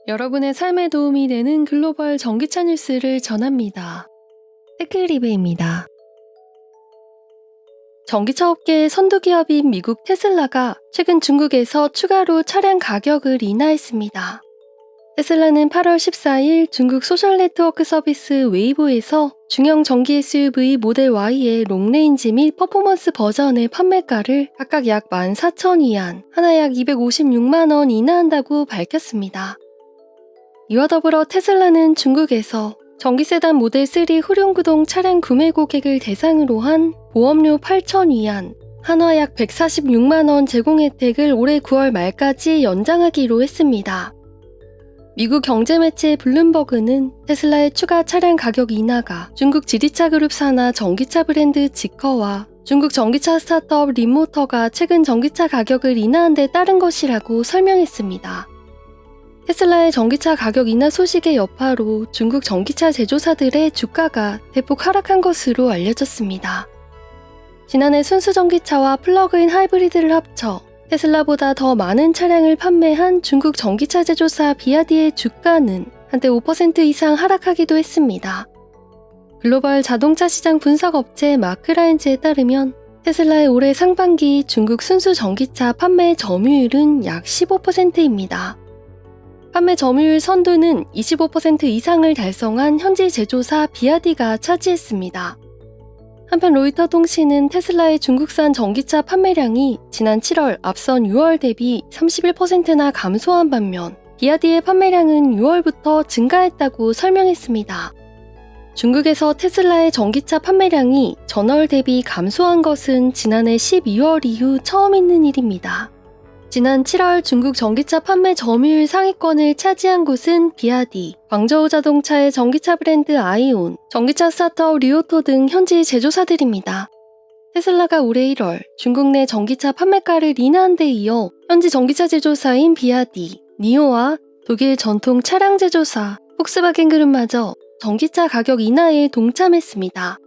여러분의 삶에 도움이 되는 글로벌 전기차 뉴스를 전합니다. 테크리베입니다. 전기차 업계의 선두기업인 미국 테슬라가 최근 중국에서 추가로 차량 가격을 인하했습니다. 테슬라는 8월 14일 중국 소셜 네트워크 서비스 웨이보에서 중형 전기 SUV 모델 Y의 롱레인지 및 퍼포먼스 버전의 판매가를 각각 약 14,000위안, 하나 약 256만원 인하한다고 밝혔습니다. 이와 더불어 테슬라는 중국에서 전기 세단 모델 3 후륜구동 차량 구매 고객을 대상으로 한 보험료 8,000위안, 한화 약 146만원 제공 혜택을 올해 9월 말까지 연장하기로 했습니다. 미국 경제매체 블룸버그는 테슬라의 추가 차량 가격 인하가 중국 지리차 그룹 산하 전기차 브랜드 지커와 중국 전기차 스타트업 림모터가 최근 전기차 가격을 인하한 데 따른 것이라고 설명했습니다. 테슬라의 전기차 가격 인하 소식의 여파로 중국 전기차 제조사들의 주가가 대폭 하락한 것으로 알려졌습니다. 지난해 순수 전기차와 플러그인 하이브리드를 합쳐 테슬라보다 더 많은 차량을 판매한 중국 전기차 제조사 비아디의 주가는 한때 5% 이상 하락하기도 했습니다. 글로벌 자동차 시장 분석 업체 마크라인즈에 따르면 테슬라의 올해 상반기 중국 순수 전기차 판매 점유율은 약 15%입니다. 판매 점유율 선두는 25% 이상을 달성한 현지 제조사 비아디가 차지했습니다. 한편 로이터 통신은 테슬라의 중국산 전기차 판매량이 지난 7월 앞선 6월 대비 31%나 감소한 반면 비아디의 판매량은 6월부터 증가했다고 설명했습니다. 중국에서 테슬라의 전기차 판매량이 전월 대비 감소한 것은 지난해 12월 이후 처음 있는 일입니다. 지난 7월 중국 전기차 판매 점유율 상위권을 차지한 곳은 비아디, 광저우 자동차의 전기차 브랜드 아이온, 전기차 스타트업 리오토 등 현지 제조사들입니다. 테슬라가 올해 1월 중국 내 전기차 판매가를 인하한 데 이어 현지 전기차 제조사인 비아디, 니오와 독일 전통 차량 제조사 폭스바겐 그룹마저 전기차 가격 인하에 동참했습니다.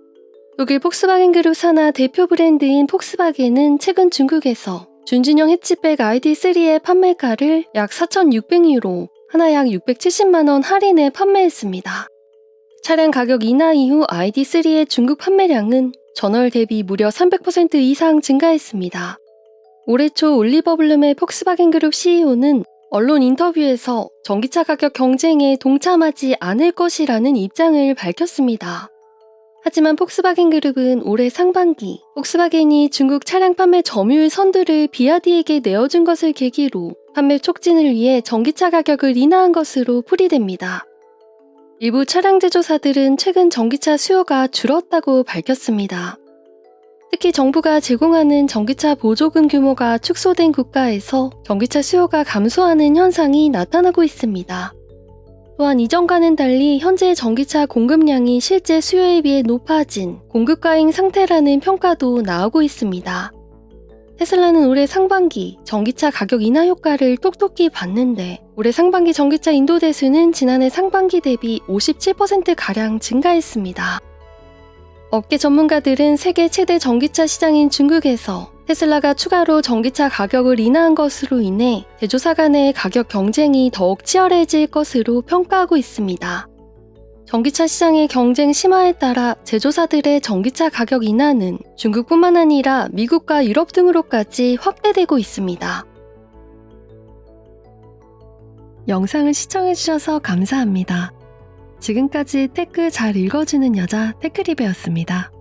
독일 폭스바겐 그룹 산하 대표 브랜드인 폭스바겐은 최근 중국에서 준준형 해치백 ID3의 판매가를 약 4,600유로, 하나 약 670만원 할인해 판매했습니다. 차량 가격 인하 이후 ID3의 중국 판매량은 전월 대비 무려 300% 이상 증가했습니다. 올해 초 올리버 블룸의 폭스바겐 그룹 CEO는 언론 인터뷰에서 전기차 가격 경쟁에 동참하지 않을 것이라는 입장을 밝혔습니다. 하지만 폭스바겐 그룹은 올해 상반기 폭스바겐이 중국 차량 판매 점유율 선두를 비아디에게 내어준 것을 계기로 판매 촉진을 위해 전기차 가격을 인하한 것으로 풀이됩니다. 일부 차량 제조사들은 최근 전기차 수요가 줄었다고 밝혔습니다. 특히 정부가 제공하는 전기차 보조금 규모가 축소된 국가에서 전기차 수요가 감소하는 현상이 나타나고 있습니다. 또한 이전과는 달리 현재 전기차 공급량이 실제 수요에 비해 높아진 공급 과잉 상태라는 평가도 나오고 있습니다. 테슬라는 올해 상반기 전기차 가격 인하 효과를 톡톡히 봤는데 올해 상반기 전기차 인도 대수는 지난해 상반기 대비 57%가량 증가했습니다. 업계 전문가들은 세계 최대 전기차 시장인 중국에서 테슬라가 추가로 전기차 가격을 인하한 것으로 인해 제조사 간의 가격 경쟁이 더욱 치열해질 것으로 평가하고 있습니다. 전기차 시장의 경쟁 심화에 따라 제조사들의 전기차 가격 인하는 중국뿐만 아니라 미국과 유럽 등으로까지 확대되고 있습니다. 영상을 시청해주셔서 감사합니다. 지금까지 테크 잘 읽어주는 여자 테크리베였습니다.